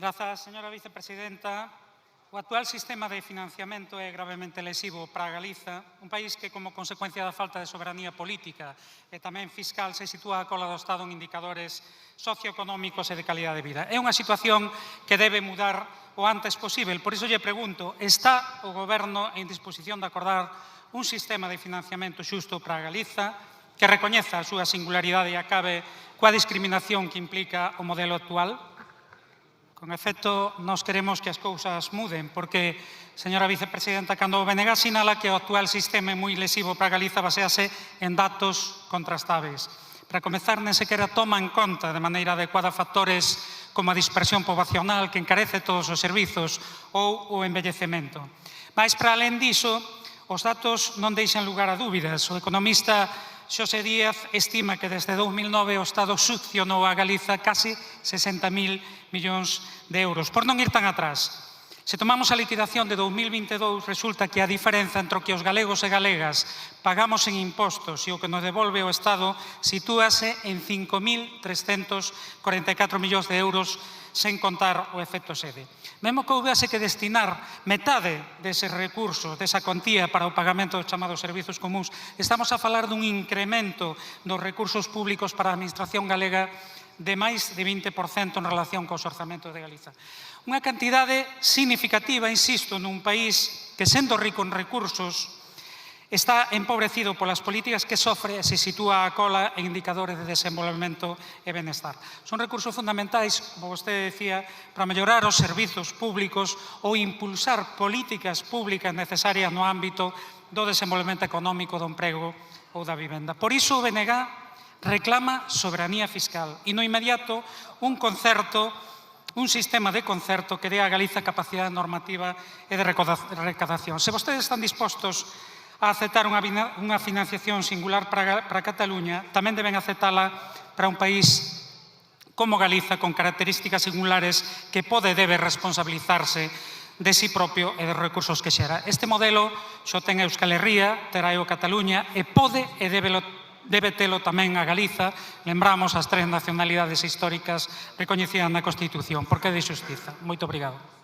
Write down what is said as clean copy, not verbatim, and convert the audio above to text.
Grazas, señora vicepresidenta. O actual sistema de financiamento é gravemente lesivo para Galiza, un país que, como consecuencia da falta de soberanía política e tamén fiscal, se sitúa a cola do Estado en indicadores socioeconómicos e de calidad de vida. É unha situación que debe mudar o antes posible. Por iso lle pregunto, está o Goberno en disposición de acordar un sistema de financiamento xusto para Galiza que recoñeza a súa singularidade e acabe coa discriminación que implica o modelo actual? Con efecto, nós queremos que as cousas muden, porque, señora vicepresidenta, cando o BNG sinala que o actual sistema é moi lesivo para Galiza, basease en datos contrastáveis. Para comezar, nen sequera toma en conta de maneira adecuada factores como a dispersión poboacional que encarece todos os servizos ou o envellecemento. Mais, para alén diso, os datos non deixan lugar a dúbidas. O economista Xosé Díaz estima que desde 2009 o Estado succionou a Galiza casi 60.000 millóns de euros. Por non ir tan atrás, se tomamos a liquidación de 2022, resulta que a diferenza entre o que os galegos e galegas pagamos en impostos e o que nos devolve o Estado sitúase en 5.344 millóns de euros sen contar o efecto sede. Mesmo que houbese que destinar metade deses recursos, desa contía para o pagamento dos chamados servizos comuns, estamos a falar dun incremento dos recursos públicos para a Administración galega de máis de 20% en relación cos orzamentos de Galiza. Unha cantidade significativa, insisto, nun país que, sendo rico en recursos, está empobrecido polas políticas que sofre e se sitúa a cola en indicadores de desenvolvemento e benestar. Son recursos fundamentais, como vostede decía, para mellorar os servizos públicos ou impulsar políticas públicas necesarias no ámbito do desenvolvemento económico, do emprego ou da vivenda. Por iso o BNG reclama soberanía fiscal e no inmediato un sistema de concerto que dé a Galiza capacidade normativa e de recadación. Se vostedes están dispostos a aceptar unha financiación singular para Cataluña, tamén deben aceptala para un país como Galiza, con características singulares que pode e debe responsabilizarse de si propio e dos recursos que xera. Este modelo xo ten Euskal Herria, terá o Cataluña e pode e debe telo tamén a Galiza. Lembramos as 3 nacionalidades históricas recoñecidas na Constitución, porque é de xustiza. Moito obrigado.